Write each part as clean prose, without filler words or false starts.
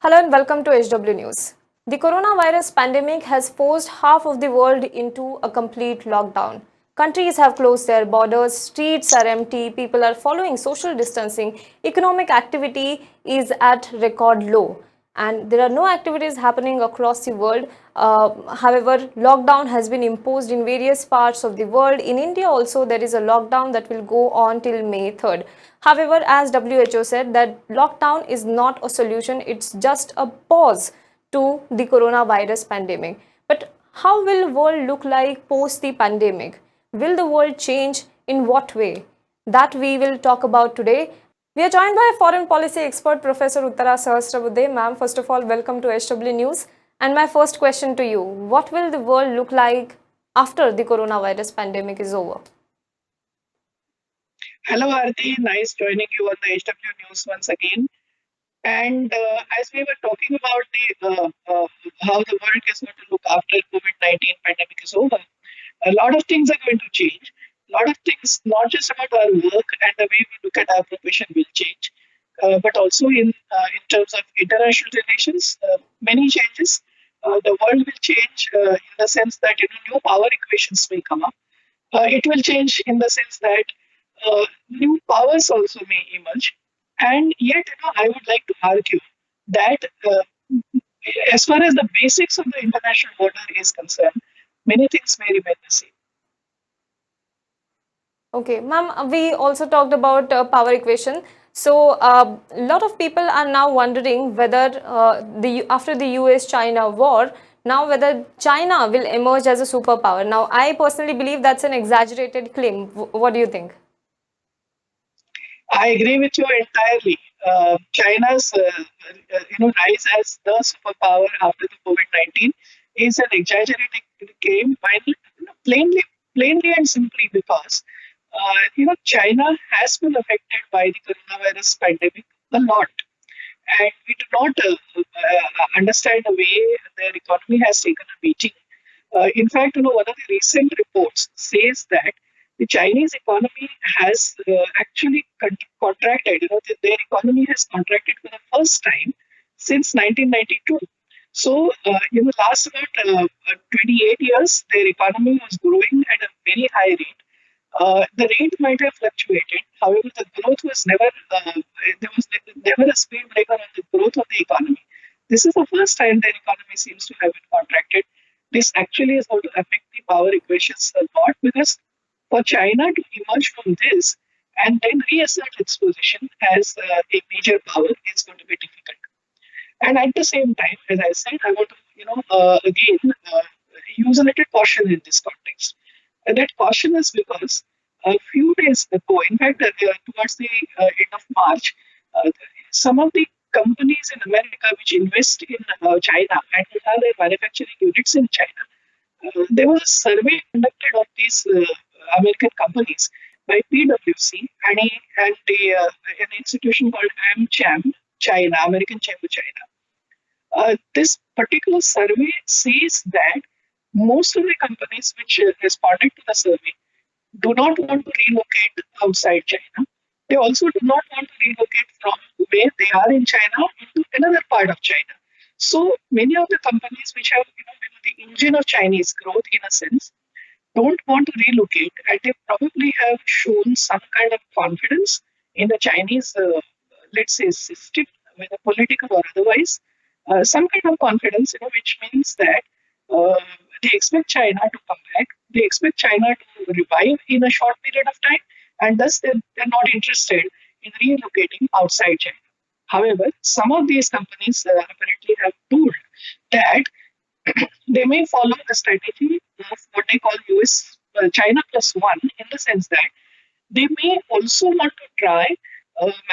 Hello and welcome to HW News. The coronavirus pandemic has forced half of the world into a complete lockdown. Countries have closed their borders, streets are empty, people are following social distancing, economic activity is at record low, and there are no activities happening across the world. However, lockdown has been imposed in various parts of the world. In India also, there is a lockdown that will go on till May 3rd. However, as WHO said, that lockdown is not a solution, it's just a pause to the coronavirus pandemic. But how will world look like post the pandemic? Will the world change? In what way? That we will talk about today. We are joined by foreign policy expert Professor Uttara Sahasrabuddhe. Ma'am, first of all, welcome to HW News. And my first question to you, what will the world look like after the coronavirus pandemic is over? Hello, Arti. Nice joining you on the HW News once again. And as we were talking about how the world is going to look after COVID-19 pandemic is over, a lot of things are going to change. A lot of things, not just about our work and the way we look at our profession, will change, but also in terms of international relations, many changes. The world will change in the sense that new power equations will come up. It will change in the sense that new powers also may emerge. And yet, I would like to argue that as far as the basics of the international order is concerned, many things may remain the same. Okay, ma'am, we also talked about power equation. So, a lot of people are now wondering whether after the US-China war, now whether China will emerge as a superpower. Now, I personally believe that's an exaggerated claim. What do you think? I agree with you entirely. China's rise as the superpower after the COVID-19 is an exaggerated claim, plainly and simply because China has been affected by the coronavirus pandemic a lot, and we do not understand the way their economy has taken a beating. In fact, one of the recent reports says that the Chinese economy has actually contracted. Their economy has contracted for the first time since 1992. So, last about 28 years, their economy was growing at a very high rate. The rate might have fluctuated. However, the growth was there was never a speed breaker on the growth of the economy. This is the first time their economy seems to have been contracted. This actually is going to affect the power equations a lot because for China to emerge from this and then reassert its position as a major power is going to be difficult. And at the same time, as I said, I want to, again, use a little caution in this context. And that caution is because a few days ago, in fact, towards the end of March, some of the companies in America which invest in China and who have their manufacturing units in China, there was a survey conducted of these American companies by PwC and an institution called AmCham, China, American Chamber China. This particular survey says that most of the companies which responded to the survey do not want to relocate outside China. They also do not want to relocate from where they are in China into another part of China. So many of the companies which have been the engine of Chinese growth in a sense don't want to relocate, and they probably have shown some kind of confidence in the Chinese, let's say, system, whether political or otherwise, some kind of confidence, which means that uh, they expect China to come back, they expect China to revive in a short period of time, and thus they're not interested in relocating outside China. However, some of these companies apparently have told that they may follow the strategy of what they call US China plus one, in the sense that they may also want to try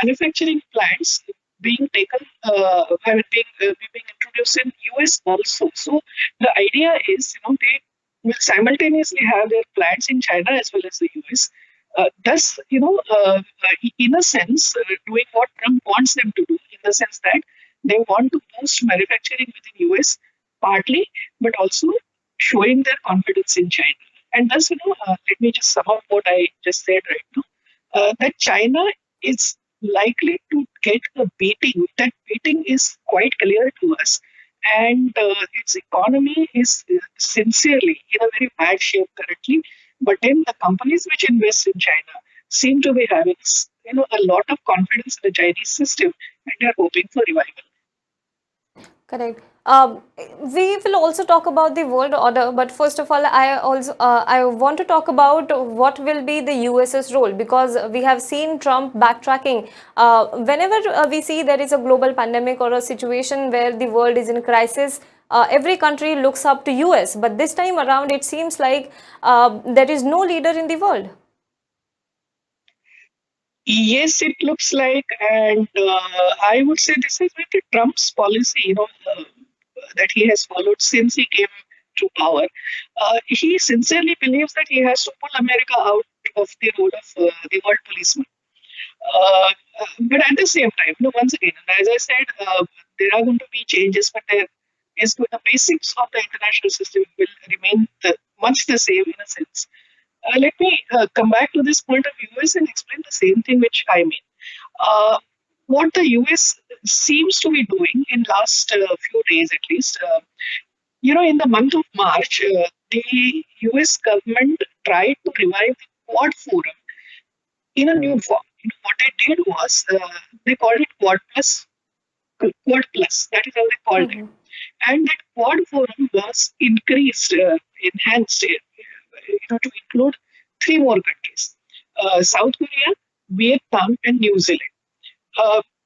manufacturing plants being taken, being introduced in US also. So the idea is, they will simultaneously have their plants in China as well as the US. Thus, in a sense, doing what Trump wants them to do, in the sense that they want to boost manufacturing within US partly, but also showing their confidence in China. And thus, let me just sum up what I just said right now. That China is likely to get a beating. That beating is quite clear to us. And its economy is sincerely in a very bad shape currently. But then the companies which invest in China seem to be having a lot of confidence in the Chinese system, and they are hoping for revival. Correct. We will also talk about the world order, but first of all, I want to talk about what will be the US's role, because we have seen Trump backtracking. Whenever we see there is a global pandemic or a situation where the world is in crisis, every country looks up to US. But this time around, it seems like there is no leader in the world. Yes, it looks like, and I would say this is like a Trump's policy, that he has followed since he came to power. He sincerely believes that he has to pull America out of the role of the world policeman. But at the same time, once again, as I said, there are going to be changes, but the basics of the international system will remain much the same in a sense. Let me come back to this point of US and explain the same thing which I mean. Uh, what the US seems to be doing in last few days at least, in the month of March, the US government tried to revive the Quad Forum in a new form. What they did was they called it Quad Plus. That is how they called it. Mhm. And that Quad Forum was increased, enhanced, to include three more countries: South Korea, Vietnam, and New Zealand.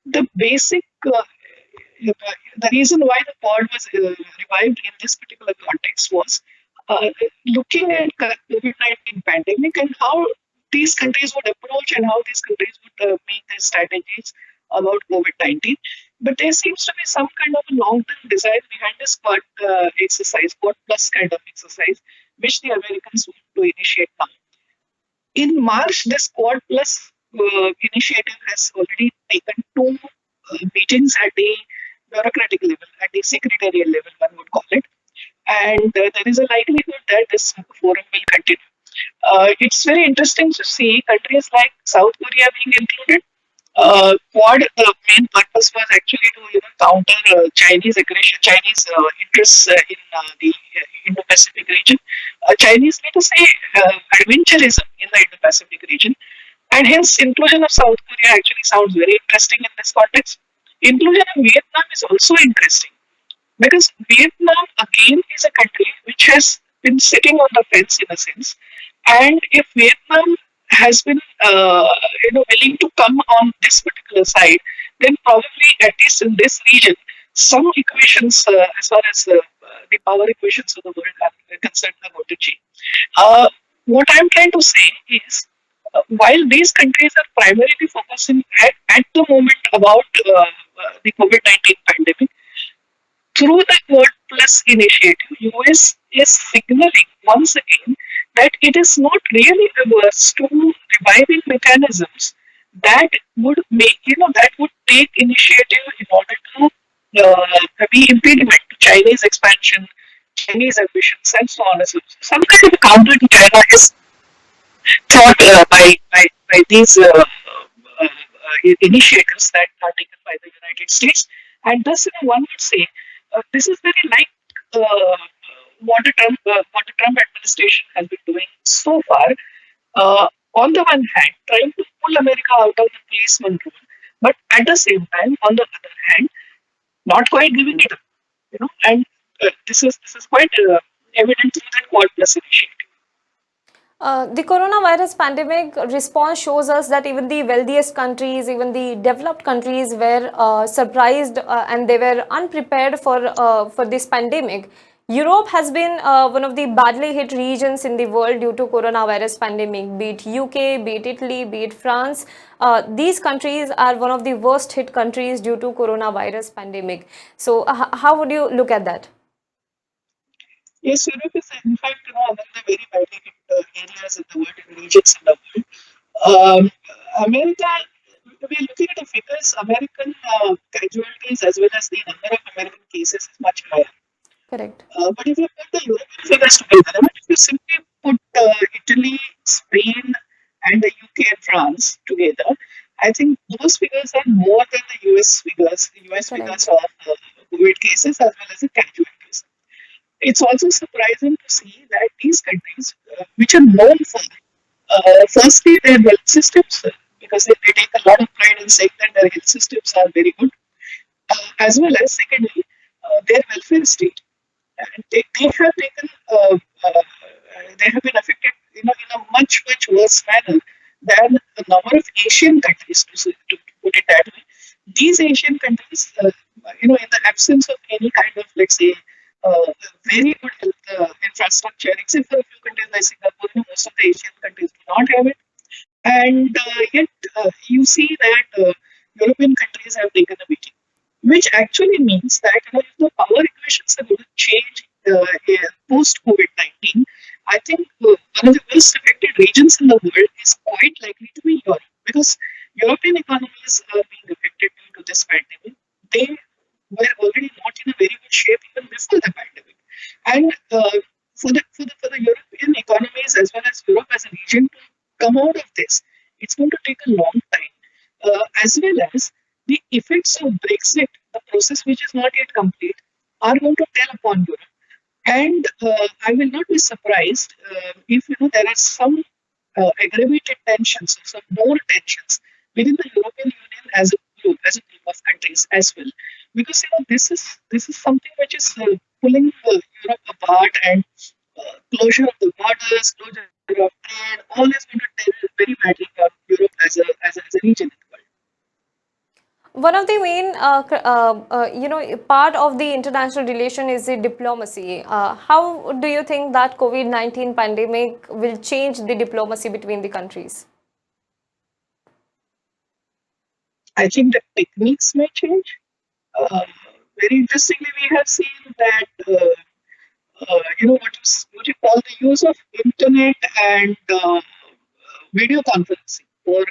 The basic the reason why the pod was revived in this particular context was looking at COVID-19 pandemic and how these countries would approach and how these countries would make their strategies about COVID-19. But there seems to be some kind of a long-term design behind this quad exercise, quad plus kind of exercise, which the Americans want to initiate now. In March, the Squad Plus initiative has already taken two meetings at the bureaucratic level, at the secretarial level, one would call it. And there is a likelihood that this forum will continue. It's very interesting to see countries like South Korea being included. Quad main purpose was actually to counter Chinese aggression, Chinese interests in the Indo-Pacific region. Chinese, let us say, adventurism in the Indo-Pacific region, and hence inclusion of South Korea actually sounds very interesting in this context. Inclusion of Vietnam is also interesting because Vietnam again is a country which has been sitting on the fence in a sense, and if Vietnam has been willing to come on this particular side, then probably at least in this region, some equations as far as the power equations of the world are concerned are going to change. Uh, what I'm trying to say is, while these countries are primarily focusing at the moment about the COVID-19 pandemic, through the Quad Plus initiative, US is signaling once again that it is not really averse to reviving mechanisms that would take initiative in order to be impediment to Chinese expansion, Chinese ambitions, and so on and so forth. Some kind of counter to China is thought by these initiatives that are taken by the United States. And thus, one would say this is very like what the Trump administration has been doing so far. On the one hand, trying to pull America out of the policeman role, but at the same time, on the other hand, not quite giving it up. And this is quite evident through that Quad Plus initiative. The coronavirus pandemic response shows us that even the wealthiest countries, even the developed countries, were surprised and they were unprepared for this pandemic. Europe has been one of the badly hit regions in the world due to coronavirus pandemic. Be it UK, be it Italy, be it France, these countries are one of the worst hit countries due to coronavirus pandemic. So, how would you look at that? Yes, Europe is in fact among the very badly hit areas in the world and regions in the world. America, we're looking at the figures. American casualties as well as the number of American cases is much higher. Correct. But if you put the European figures together, I mean, if you simply put Italy, Spain, and the UK and France together, I think those figures are more than the US figures, the US figures Correct. of COVID cases as well as the casualties. It's also surprising to see that these countries, which are known for, firstly, their health systems, because they take a lot of pride in saying that their health systems are very good, as well as, secondly, their welfare state. And they have taken, they have been affected, in a much worse manner than a number of Asian countries, to put it that way. These Asian countries, in the absence of any kind of, let's say, very good health infrastructure, except for a few countries like Singapore, most of the Asian countries do not have it. And yet, you see that European countries have taken a beating, which actually means that, if the power equations are going to change post COVID 19, I think one of the most affected regions in the world is quite likely to be Europe, because European economies are being affected due to this pandemic. They were already not in a very good shape even before the pandemic. And for the European economies as well as Europe as a region to come out of this, it's going to take a long time. As well as the effects of Brexit, the process which is not yet complete, are going to tell upon Europe. And I will not be surprised if there are some aggravated tensions, or some more tensions within the European Union as a group of countries as well, because this is something which is pulling Europe apart, and closure of the borders, closure of trade, all is going to tell very badly on Europe as a region in the world. One of the main, part of the international relation is the diplomacy. How do you think that COVID-19 pandemic will change the diplomacy between the countries? I think the techniques may change. Uh, Very interestingly, we have seen that what you call the use of internet and video conferencing for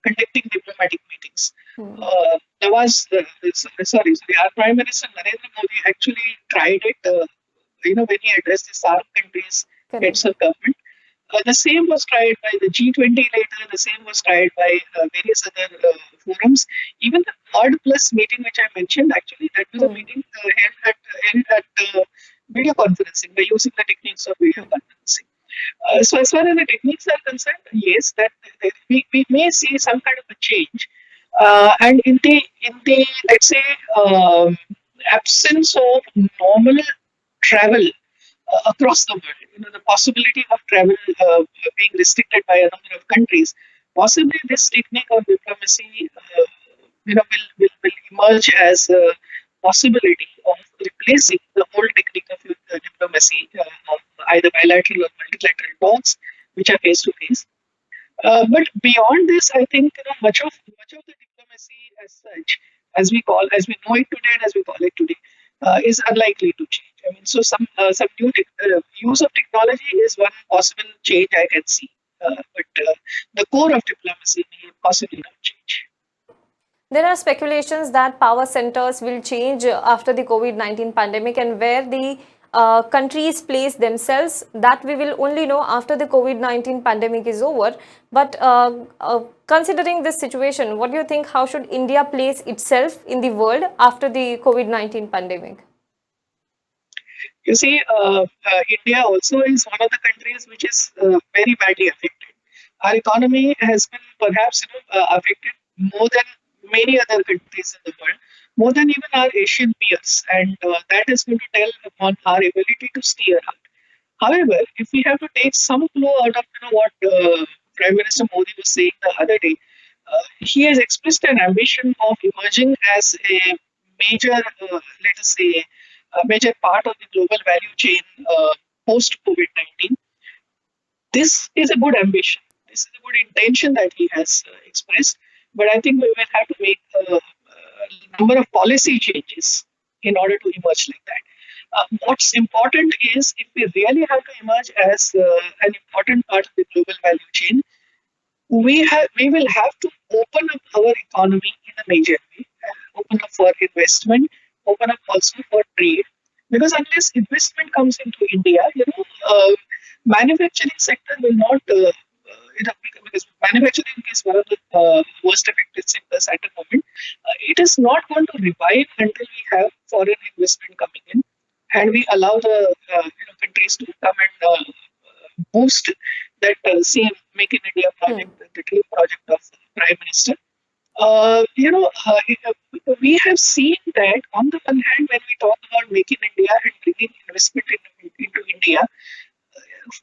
conducting diplomatic meetings. Hmm. Our Prime Minister Narendra Modi actually tried it. When he addressed the SAARC countries' heads Correct. of government. The same was tried by the G20 later. The same was tried by various other forums. Even the Quad Plus meeting, which I mentioned, actually, that was a Hmm. meeting held at video conferencing by using the techniques of video Hmm. conferencing. So, as far as the techniques are concerned, yes, that we may see some kind of a change. And in the let's say absence of normal travel across the world. The possibility of travel being restricted by a number of countries. Possibly, this technique of diplomacy, will emerge as a possibility of replacing the old technique of diplomacy, of either bilateral or multilateral talks, which are face to face. But beyond this, I think much of the diplomacy as such, as we know it today and as we call it today, is unlikely to change. I mean, so some new use of technology is one possible change I can see, but the core of diplomacy may possibly not change. There are speculations that power centers will change after the COVID-19 pandemic, and where the countries place themselves, that we will only know after the COVID-19 pandemic is over. But considering this situation, what do you think? How should India place itself in the world after the COVID-19 pandemic? You see, India also is one of the countries which is very badly affected. Our economy has been perhaps affected more than many other countries in the world, more than even our Asian peers, and that is going to tell upon our ability to steer out. However, if we have to take some clue out of what Prime Minister Modi was saying the other day, he has expressed an ambition of emerging as a major, let us say, a major part of the global value chain post COVID 19. This is a good ambition. This is a good intention that he has expressed. But I think we will have to make a number of policy changes in order to emerge like that. What's important is, if we really have to emerge as an important part of the global value chain, we will have to open up our economy in a major way, open up for investment, open up also for trade, because unless investment comes into India, manufacturing sector will not because manufacturing is one of the worst affected sectors at the moment. It is not going to revive until we have foreign investment coming in, and we allow the countries to come and boost that same Make in India project, Hmm. the dream project of the Prime Minister. We have seen that on the one hand, when we talk about Make in India and bringing investment into India,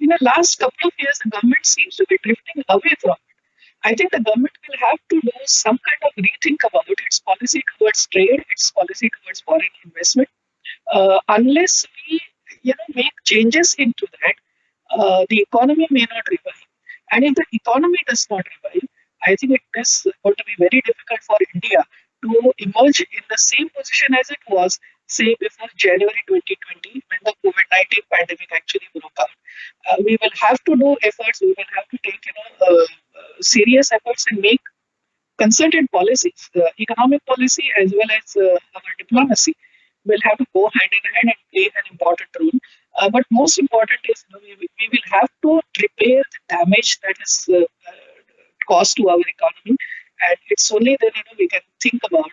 in the last couple of years, the government seems to be drifting away from it. I think the government will have to do some kind of rethink about its policy towards trade, its policy towards foreign investment. Unless we, make changes into that, the economy may not revive. And if the economy does not revive, I think it is going to be very difficult for India to emerge in the same position as it was, say, before January 2020, when the COVID-19 pandemic actually broke out. We will have to do efforts. We will have to take, serious efforts and make concerted policies, economic policy as well as our diplomacy will have to go hand in hand and play an important role. But most important is we will have to repair the damage that is caused to our economy, and it's only then we can think about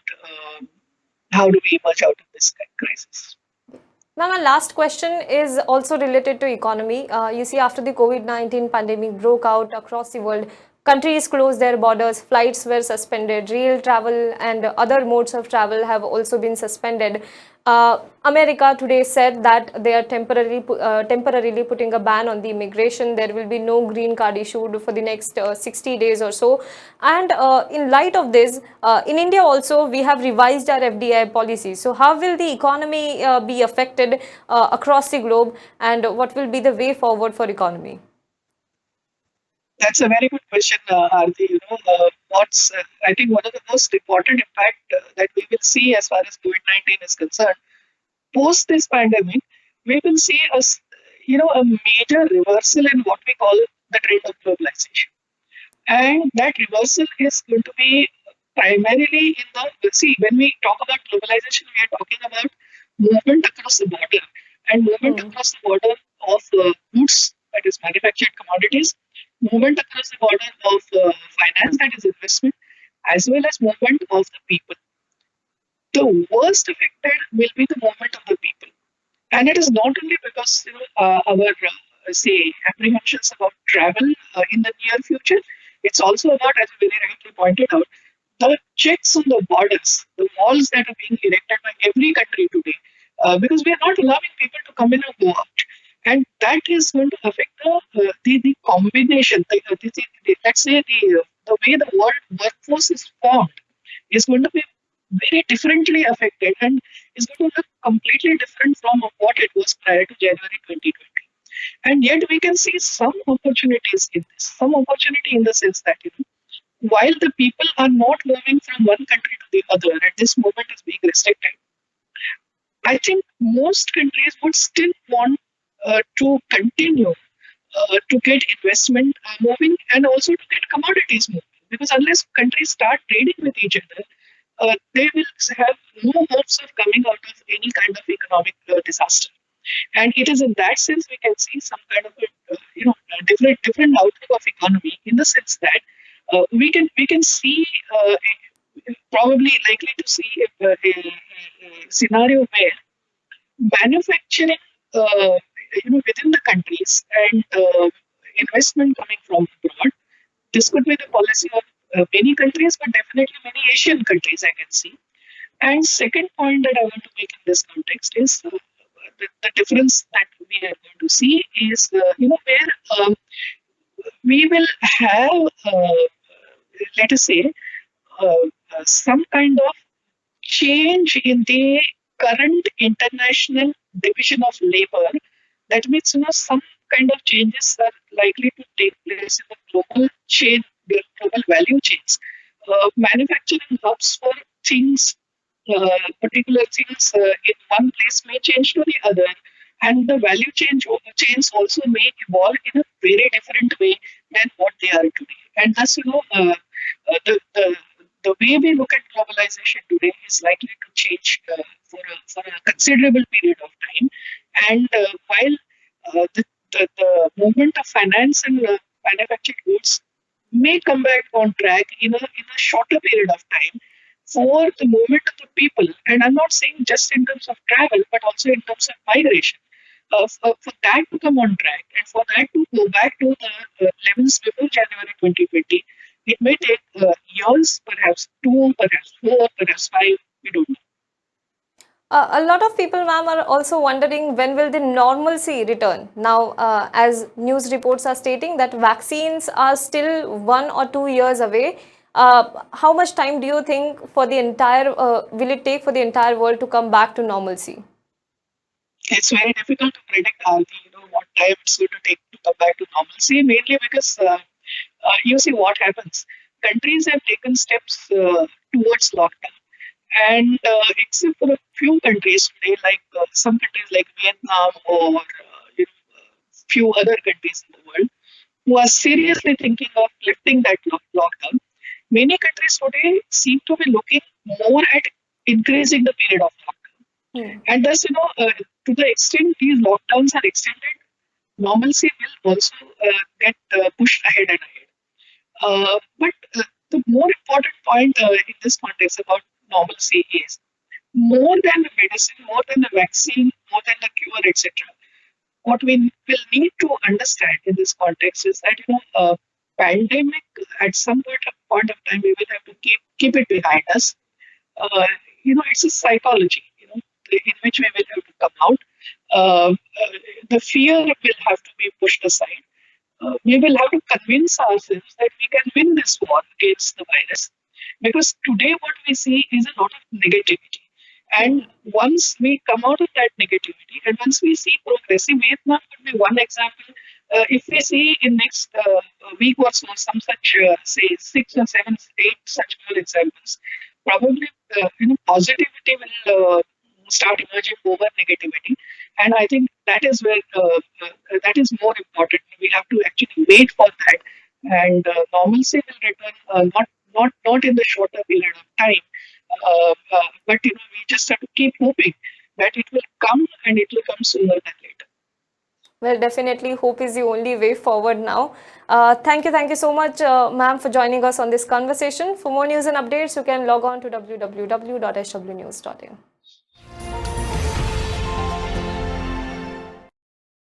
how do we emerge out of this crisis. Now, my last question is also related to economy. You see, after the COVID-19 pandemic broke out across the world, countries closed their borders, flights were suspended, rail travel and other modes of travel have also been suspended. America today said that they are temporarily putting a ban on the immigration. There will be no green card issued for the next 60 days or so. And in light of this, in India also we have revised our FDI policy. So how will the economy be affected across the globe, and what will be the way forward for economy? That's a very good question, Arti. What's I think one of the most important impact that we will see as far as COVID-19 is concerned post this pandemic, we will see a major reversal in what we call the trend of globalization. And that reversal is going to be primarily in see, when we talk about globalization, we are talking about movement across the border and movement Hmm. across the border of goods, that is manufactured commodities, movement across the border of finance, that is investment, as well as movement of the people. The worst affected will be the movement of the people. And it is not only because our say apprehensions about travel in the near future. It's also about, as you very rightly pointed out, the checks on the borders, the walls that are being erected by every country today, because we are not allowing people to come in and go out, and that is going to affect the combination. Let's say the way the world workforce is formed is going to be very differently affected and is going to look completely different from what it was prior to January 2020. And yet we can see some opportunities in this, some opportunity in the sense that, while the people are not moving from one country to the other, and this movement is being restricted, I think most countries would still want to continue to get investment moving and also to get commodities moving. Because unless countries start trading with each other, they will have no hopes of coming out of any kind of economic disaster. And it is in that sense we can see some kind of a different outlook of economy, in the sense that we can see probably likely to see a scenario where manufacturing within the countries and investment coming from abroad. This could be the policy of many countries, but definitely many Asian countries I can see. And second point that I want to make in this context is the difference that we are going to see is where we will have let us say some kind of change in the current international division of labor. That means some kind of changes are likely to take place in the global chain, the global value chains. Manufacturing hubs for things, particular things in one place may change to the other, and the value chains also may evolve in a very different way than what they are today. And thus, the way we look at globalization today is likely to change for a considerable period of time. And while the movement of finance and manufactured goods may come back on track in a shorter period of time for the movement of the people. And I'm not saying just in terms of travel, but also in terms of migration. For that to come on track and for that to go back to the levels before January 2020, it may take years, perhaps two, perhaps four, perhaps five. We don't know. A lot of people, ma'am, are also wondering when will the normalcy return. Now, as news reports are stating that vaccines are still 1 or 2 years away. How much time do you think for the entire will it take for the entire world to come back to normalcy? It's very difficult to predict, Alvi, what time it's going to take to come back to normalcy, mainly because you see what happens. Countries have taken steps towards lockdown. And except for a few countries today, like some countries like Vietnam or few other countries in the world, who are seriously thinking of lifting that lockdown, many countries today seem to be looking more at increasing the period of lockdown. Hmm. And thus, to the extent these lockdowns are extended, normalcy will also get pushed ahead and ahead. But the more important point in this context about normalcy is more than the medicine, more than the vaccine, more than the cure, etc. What we will need to understand in this context is that pandemic at some point of time we will have to keep it behind us. Uh, it's a psychology, in which we will have to come out. The fear will have to be pushed aside. We will have to convince ourselves that we can win this war against the virus. Because today, what we see is a lot of negativity. And once we come out of that negativity, and once we see progress, see, Vietnam could be one example. If we see in next week or so some such, say, 6 or 7, 8 such more examples, probably positivity will start emerging over negativity, and I think that is where that is more important. We have to actually wait for that, and normalcy will return not in the shorter period of time, but we just have to keep hoping that it will come and it will come sooner than later. Well, definitely, hope is the only way forward now. Thank you so much, ma'am, for joining us on this conversation. For more news and updates, you can log on to www.swnews.in.